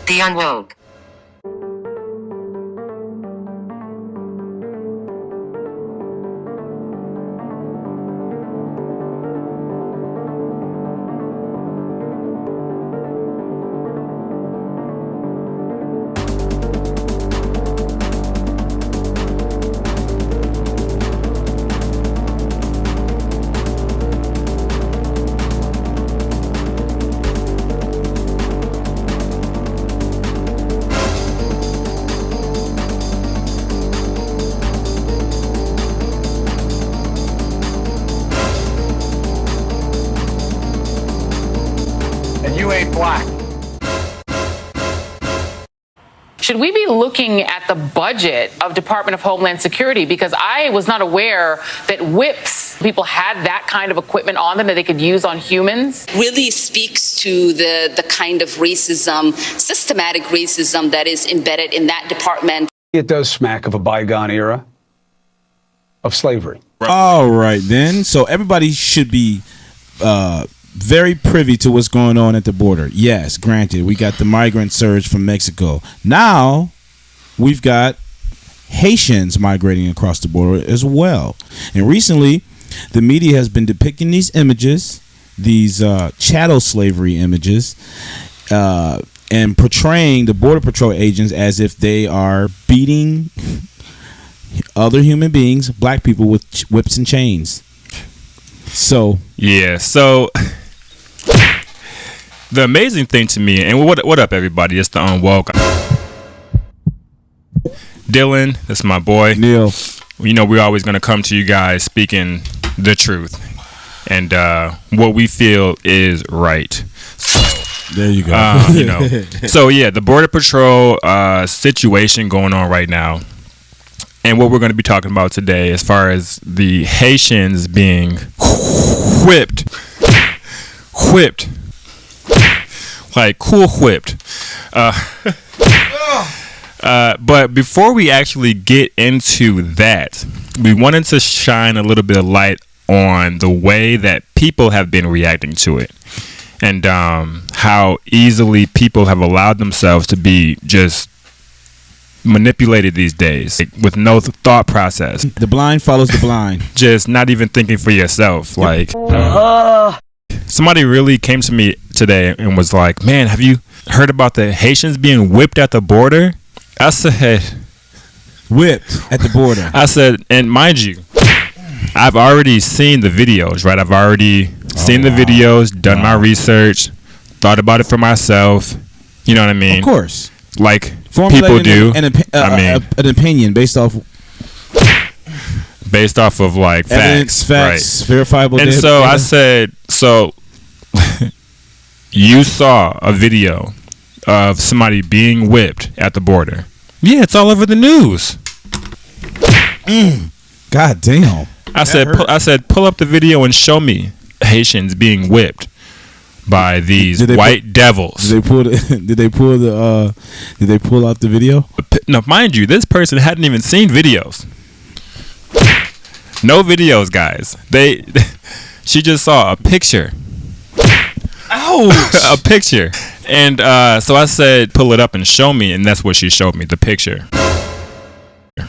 The Unwoke. You ain't black. Should we be looking at the budget of Department of Homeland Security? Because I was not aware that whips, people had that kind of equipment on them that they could use on humans. Really speaks to the kind of racism, systematic racism that is embedded in that department. It does smack of a bygone era of slavery. All right, then. So everybody should be very privy to what's going on at the border. Yes, granted, we got the migrant surge from Mexico. Now we've got Haitians migrating across the border as well. And recently, the media has been depicting these images, these chattel slavery images, and portraying the Border Patrol agents as if they are beating other human beings, black people, with whips and chains. So yeah, so the amazing thing to me, and what up, everybody? It's the Unwoke. Dylan, that's my boy. Neil. You know, we're always going to come to you guys speaking the truth and what we feel is right. There you go. You know, so yeah, the Border Patrol situation going on right now, and what we're going to be talking about today, as far as the Haitians being whipped, like cool whipped. But before we actually get into that, we wanted to shine a little bit of light on the way that people have been reacting to it, and how easily people have allowed themselves to be just manipulated these days, like, with no thought process. The blind follows the blind. Just not even thinking for yourself. Like, somebody really came to me today and was like, man, have you heard about the Haitians being whipped at the border? I said, Whipped at the border. I said, and mind you, I've already seen the videos, right? I've already seen the videos, done my research, thought about it for myself. You know what I mean? Of course. Like people do. An opinion based off of like evidence, facts, right? Verifiable. And so I said, so you saw a video of somebody being whipped at the border. Yeah, it's all over the news. God damn. I said, pull up the video and show me Haitians being whipped by these white devils. Did they pull out the video? No, mind you, this person hadn't even seen videos. No videos, guys. She just saw a picture. Ouch. A picture. And so I said, pull it up and show me, and that's what she showed me, the picture.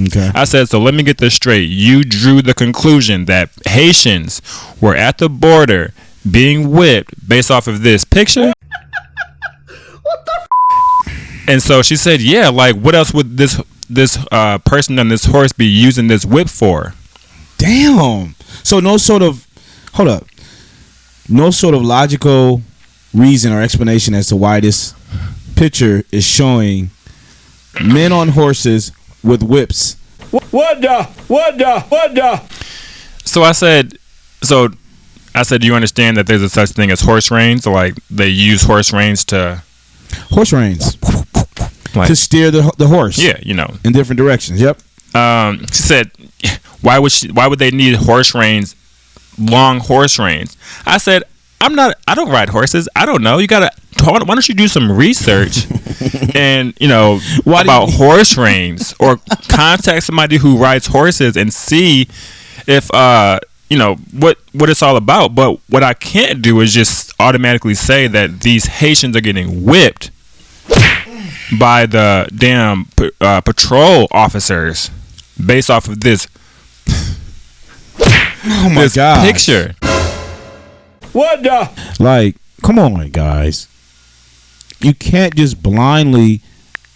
Okay. I said, so let me get this straight. You drew the conclusion that Haitians were at the border being whipped based off of this picture? What the And so she said, yeah, like, what else would this person on this horse be using this whip for? Damn. So no sort of logical reason or explanation as to why this picture is showing men on horses with whips. What the? So I said, do you understand that there's a such thing as horse reins? Like, they use horse reins to steer the horse. Yeah, you know, in different directions. Yep. She said, why would they need horse reins, long horse reins? I said, I don't ride horses. I don't know. Why don't you do some research and, about horse reins, or contact somebody who rides horses and see if, what it's all about. But what I can't do is just automatically say that these Haitians are getting whipped by the damn patrol officers based off of this Oh my this god! picture. What the? Like, come on, guys. You can't just blindly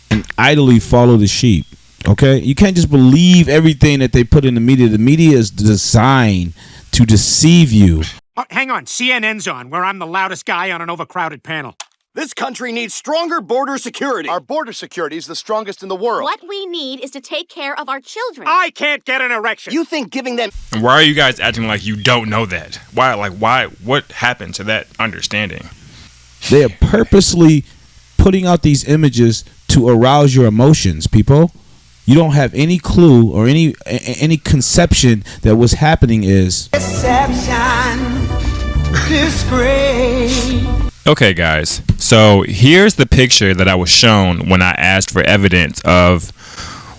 and idly follow the sheep. Okay, you can't just believe everything that they put in the media. The media is designed to deceive you. Oh, hang on, CNN's on, where I'm the loudest guy on an overcrowded panel. This country needs stronger border security. Our border security is the strongest in the world. What we need is to take care of our children. I can't get an erection. You think giving them... And why are you guys acting like you don't know that? Why? Like, why? What happened to that understanding? They are purposely putting out these images to arouse your emotions, people. You don't have any clue or any conception that what's happening is Deception, disgrace. Okay, guys. So here's the picture that I was shown when I asked for evidence of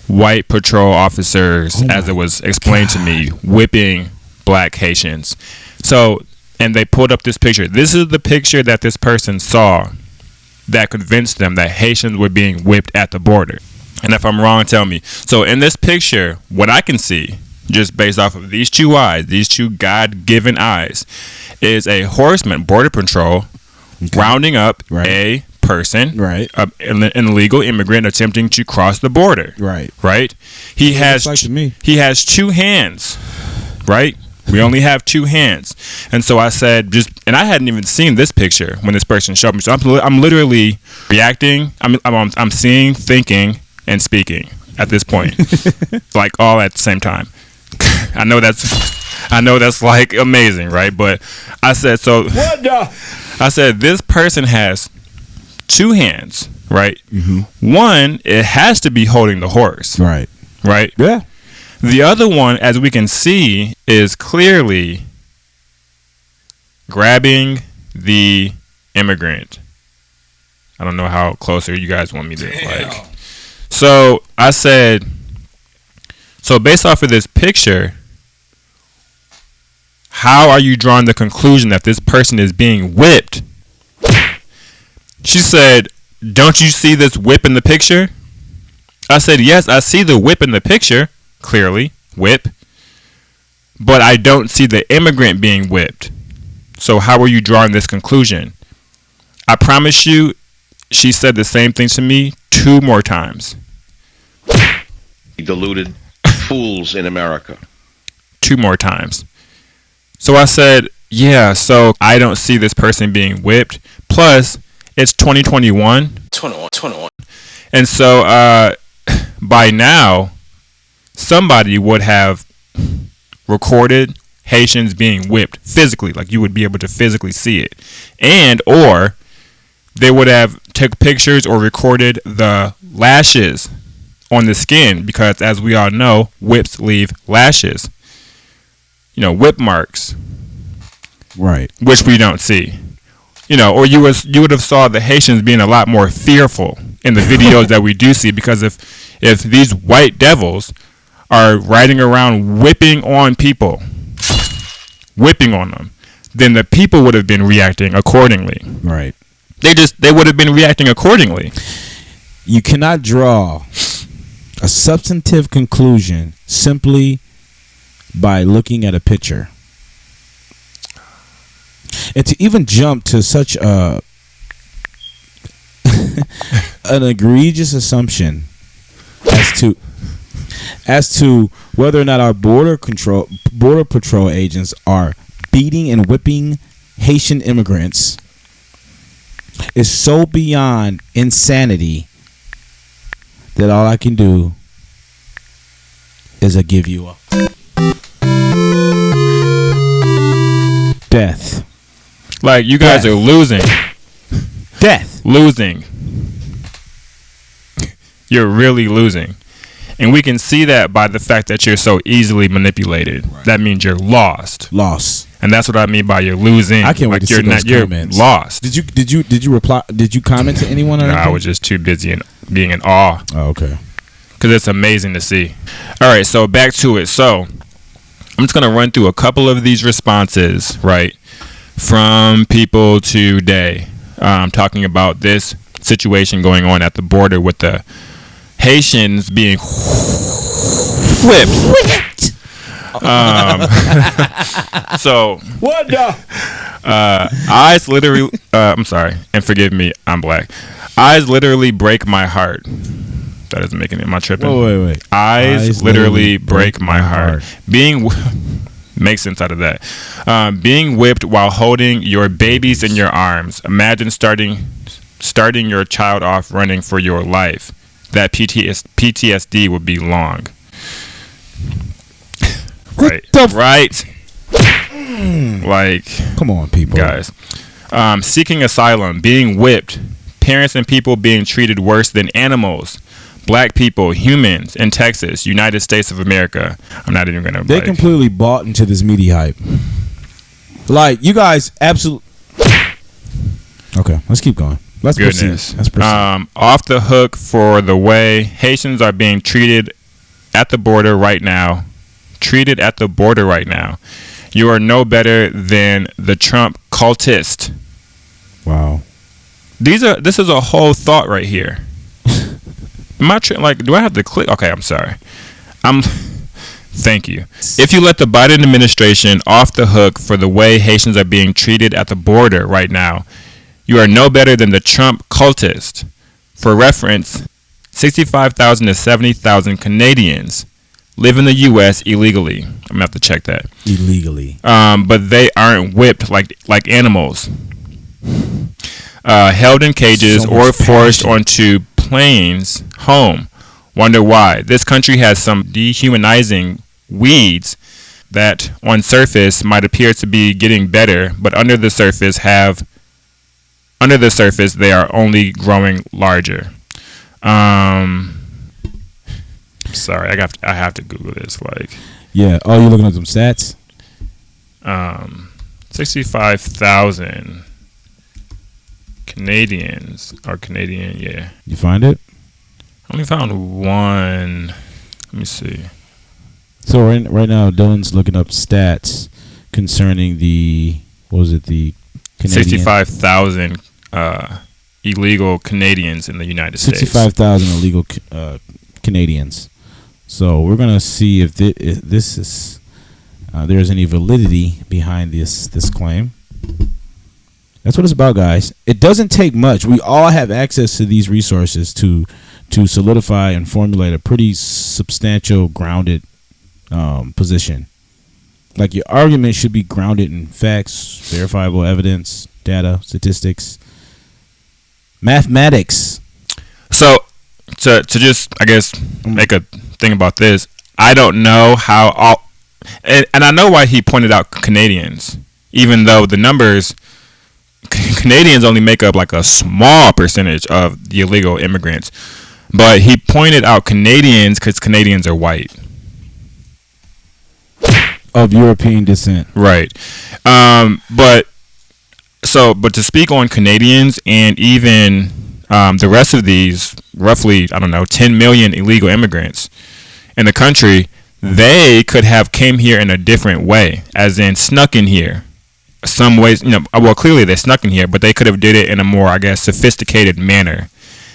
white patrol officers, as it was explained to me, whipping black Haitians. So, and they pulled up this picture. This is the picture that this person saw that convinced them that Haitians were being whipped at the border. And if I'm wrong, tell me. So in this picture, what I can see, just based off of these two eyes, these two God-given eyes, is a horseman, border patrol, rounding up a person, an illegal immigrant attempting to cross the border. Right. He has he has two hands. Right. We only have two hands, and so I said, and I hadn't even seen this picture when this person showed me. So I'm literally reacting. I'm seeing, thinking, and speaking at this point, like all at the same time. I know that's like amazing, right? But I said so. What the? I said this person has two hands, right? Mm-hmm. One, it has to be holding the horse, right? Yeah. The other one, as we can see, is clearly grabbing the immigrant. I don't know how closer you guys want me to like. So I said, so based off of this picture, how are you drawing the conclusion that this person is being whipped? She said, don't you see this whip in the picture? I said, yes, I see the whip in the picture. Clearly, whip. But I don't see the immigrant being whipped. So how are you drawing this conclusion? I promise you, she said the same thing to me 2 more times. Deluded fools in America. 2 more times. So I said, yeah, so I don't see this person being whipped. Plus, it's 2021. 21. And so by now, somebody would have recorded Haitians being whipped physically, like you would be able to physically see it, and or they would have took pictures or recorded the lashes on the skin, because as we all know, whips leave lashes, whip marks, right, which we don't see, or you would have saw the Haitians being a lot more fearful in the videos that we do see, because if these white devils are riding around whipping on people, whipping on them, then the people would have been reacting accordingly. Right. They would have been reacting accordingly. You cannot draw a substantive conclusion simply by looking at a picture. And to even jump to such an egregious assumption as to whether or not our border patrol agents are beating and whipping Haitian immigrants is so beyond insanity that all I can do is I give you up. Death. Like, you guys are losing. Death. Losing. You're really losing. And we can see that by the fact that you're so easily manipulated. Right. That means you're lost. Lost. And that's what I mean by you're losing. I can't wait to see those comments. You're lost. Did you reply? Did you comment to anyone? No, I was just too busy and being in awe. Oh, okay. Because it's amazing to see. All right, so back to it. So I'm just going to run through a couple of these responses, right, from people today. I'm talking about this situation going on at the border with the Haitians being whipped. So What the? eyes literally. I'm sorry, and forgive me. I'm black. Eyes literally break my heart. That doesn't make any. Am I tripping? Oh, wait. Eyes literally break my heart. Being makes sense out of that. Being whipped while holding your babies in your arms. Imagine starting your child off running for your life. That PTSD would be long. Right. Right. Like, come on, people. Guys. Seeking asylum. Being whipped. Parents and people being treated worse than animals. Black people, humans in Texas, United States of America. I'm not even gonna. They completely bought into this media hype. Like, you guys absolutely. Okay, let's keep going. Let's proceed. Let's proceed. Off the hook for the way Haitians are being treated at the border right now. Treated at the border right now. You are no better than the Trump cultist. Wow. This is a whole thought right here. Do I have to click? Okay, I'm sorry. Thank you. If you let the Biden administration off the hook for the way Haitians are being treated at the border right now, you are no better than the Trump cultist. For reference, 65,000 to 70,000 Canadians live in the U.S. illegally. I'm gonna have to check that. Illegally. But they aren't whipped like animals. Held in cages or forced onto planes home. Wonder why. This country has some dehumanizing weeds that on surface might appear to be getting better, but under the surface they are only growing larger. Sorry, I have to Google this. Yeah. Oh, you're looking at some stats. 65,000 Canadians are Canadian. Yeah. You find it? I only found one. Let me see. So right now, Dylan's looking up stats concerning the Canadian? 65,000 illegal Canadians in the United States. 65,000 illegal Canadians. So we're gonna see if this is there's any validity behind this claim. That's what it's about, guys. It doesn't take much. We all have access to these resources to solidify and formulate a pretty substantial, grounded position. Like, your argument should be grounded in facts, verifiable evidence, data, statistics, mathematics. So to just, I guess, make a thing about this, I don't know how and I know why he pointed out Canadians, even though the numbers, Canadians only make up like a small percentage of the illegal immigrants. But he pointed out Canadians because Canadians are white. Of European descent. Right. But to speak on Canadians and even the rest of these roughly, 10 million illegal immigrants in the country, they could have came here in a different way, as in snuck in here. Some ways, well, clearly they snuck in here, but they could have did it in a more, I guess, sophisticated manner.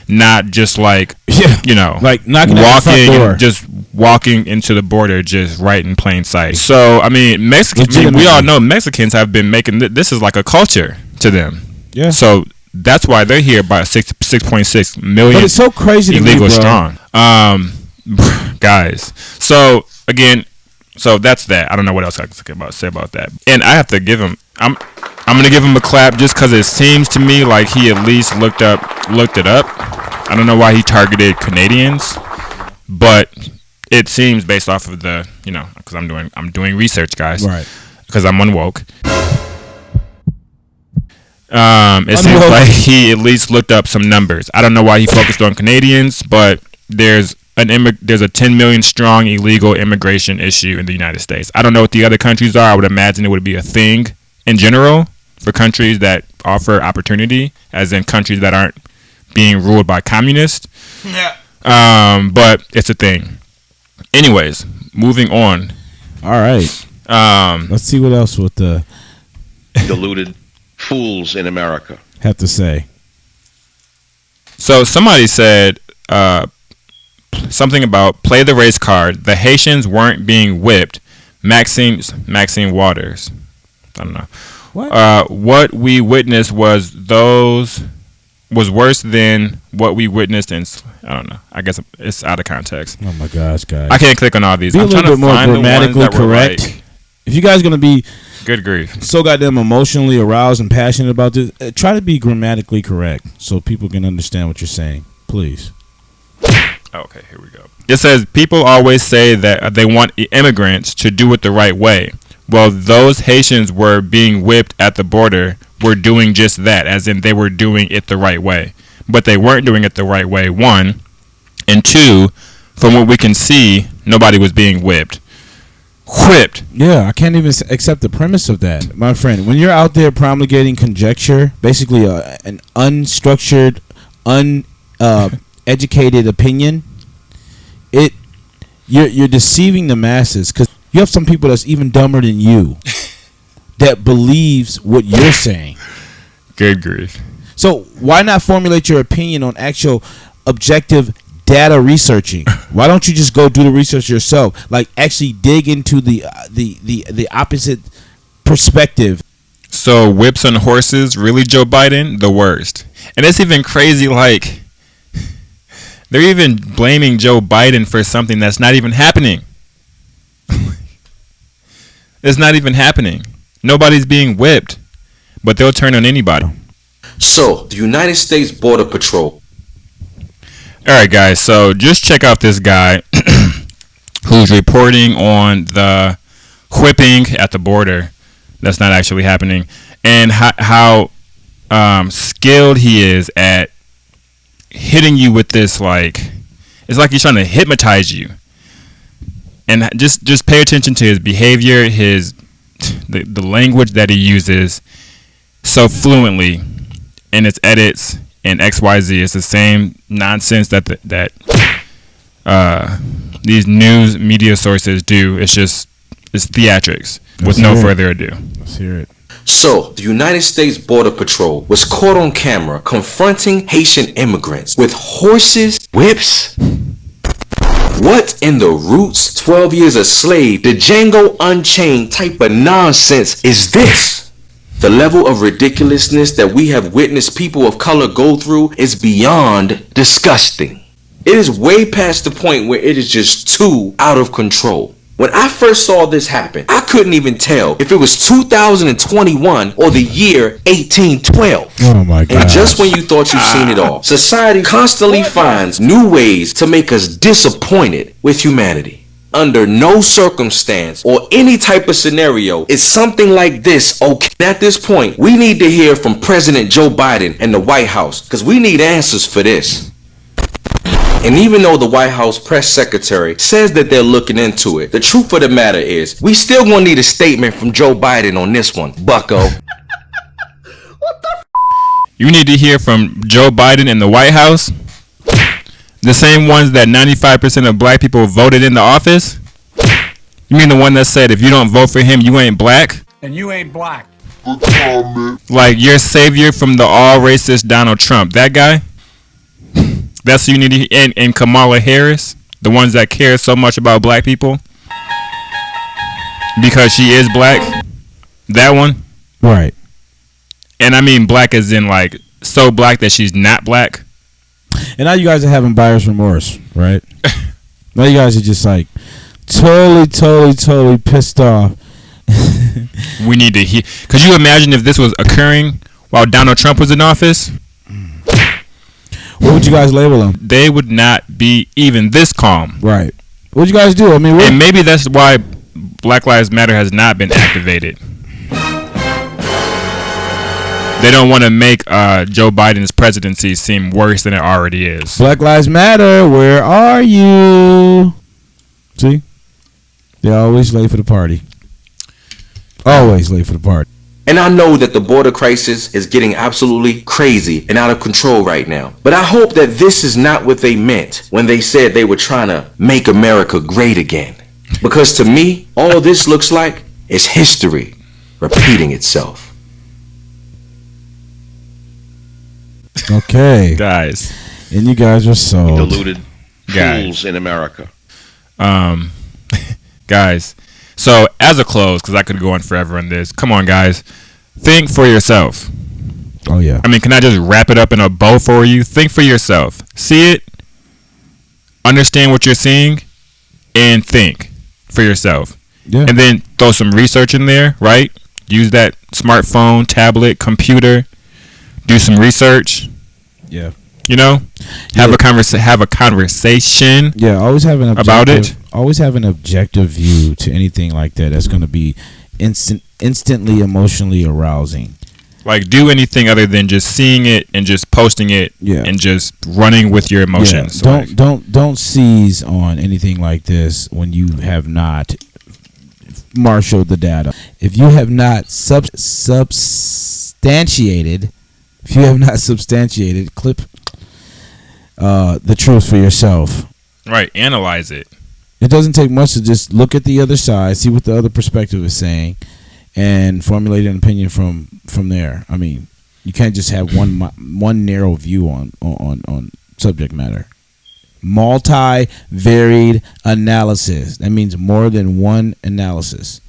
Not just like, like knocking at the front door. Just walking into the border just right in plain sight. So, we all know Mexicans have been making this is like a culture to them. Yeah. So that's why they're here by 6.6 million. But it's so crazy illegal to me, bro. strong. Guys. So again, that's that. I don't know what else I can say about that. And I have to give him. I'm gonna give him a clap just because it seems to me like he at least looked it up. I don't know why he targeted Canadians, but it seems based off of the because I'm doing research, guys. Right. Because I'm unwoke. It seems like he at least looked up some numbers. I don't know why he focused on Canadians, but there's a 10 million strong illegal immigration issue in the United States. I don't know what the other countries are. I would imagine it would be a thing in general for countries that offer opportunity, as in countries that aren't being ruled by communists. Yeah. But it's a thing. Anyways, moving on. All right. Let's see what else with the deluded fools in America have to say. So somebody said something about play the race card. The Haitians weren't being whipped. Maxine Waters. I don't know. What we witnessed was worse than what we witnessed in. I don't know. I guess it's out of context. Oh my gosh, guys! I can't click on all these. Be I'm a little trying bit to more find grammatically the ones that were correct. like, if you guys gonna be good grief, so goddamn emotionally aroused and passionate about this, try to be grammatically correct so people can understand what you're saying, please. Okay, here we go. It says people always say that they want immigrants to do it the right way. Well, those Haitians were being whipped at the border were doing just that, as in they were doing it the right way. But they weren't doing it the right way, one. And two, from what we can see, nobody was being whipped. Whipped. Yeah, I can't even accept the premise of that. My friend, when you're out there promulgating conjecture, basically an unstructured, uneducated opinion, you're deceiving the masses, because you have some people that's even dumber than you that believes what you're saying. Good grief. So why not formulate your opinion on actual objective data researching? Why don't you just go do the research yourself? Like actually dig into the opposite perspective. So whips on horses, really, Joe Biden? The worst. And it's even crazy, like, they're even blaming Joe Biden for something that's not even happening. It's not even happening. Nobody's being whipped, but they'll turn on anybody. So, the United States Border Patrol. All right, guys. So just check out this guy who's reporting on the whipping at the border. That's not actually happening, and how skilled he is at hitting you with this. Like, it's like he's trying to hypnotize you. And just pay attention to his behavior, the language that he uses so fluently in its edits and XYZ. It's the same nonsense that these news media sources do. It's theatrics. With no further ado, let's hear it. So, the United States Border Patrol was caught on camera confronting Haitian immigrants with horses, whips. What in the roots, 12 years a slave, the Django Unchained type of nonsense is this? The level of ridiculousness that we have witnessed people of color go through is beyond disgusting. It is way past the point where it is just too out of control. When I first saw this happen, I couldn't even tell if it was 2021 or the year 1812. Oh my God. And just when you thought you've seen it all, society constantly finds new ways to make us disappointed with humanity. Under no circumstance or any type of scenario is something like this okay. At this point, we need to hear from President Joe Biden and the White House, because we need answers for this. And even though the White House press secretary says that they're looking into it, the truth of the matter is, we still gonna need a statement from Joe Biden on this one, bucko. You need to hear from Joe Biden and the White House, the same ones that 95% of black people voted into office. You mean the one that said if you don't vote for him, you ain't black? And you ain't black. Like your savior from the all racist Donald Trump, that guy? That's who you need to hear. And Kamala Harris, the ones that care so much about black people because she is black. That one? Right. And I mean black as in like so black that she's not black. And now you guys are having buyer's remorse, right? Now you guys are just like totally pissed off. We need to hear. Could you imagine if this was occurring while Donald Trump was in office? What would you guys label them? They would not be even this calm. Right. What would you guys do? I mean, and maybe that's why Black Lives Matter has not been activated. They don't want to make Joe Biden's presidency seem worse than it already is. Black Lives Matter, where are you? See? They're always late for the party. Always late for the party. And I know that the border crisis is getting absolutely crazy and out of control right now. But I hope that this is not what they meant when they said they were trying to make America great again. Because to me, all this looks like is history repeating itself. Okay. Guys. And you guys are so deluded fools in America. Guys. So as a close, because I could go on forever on this. Come on, guys. Think for yourself. Oh yeah. I mean, can I just wrap it up in a bow for you? Think for yourself. See it. Understand what you're seeing, and think for yourself. Yeah. And then throw some research in there, right? Use that smartphone, tablet, computer. Do some research. Yeah. You know, have a conversation. Yeah, always have an about it. Always have an objective view to anything like that. That's going to be instantly emotionally arousing. Like, do anything other than just seeing it and just posting it, and just running with your emotions. Yeah. Don't seize on anything like this when you have not marshaled the data. If you have not substantiated, clip the truth for yourself. Right, analyze it. It doesn't take much to just look at the other side, see what the other perspective is saying, and formulate an opinion from there. I mean, you can't just have one narrow view on subject matter. Multi-varied analysis. That means more than one analysis.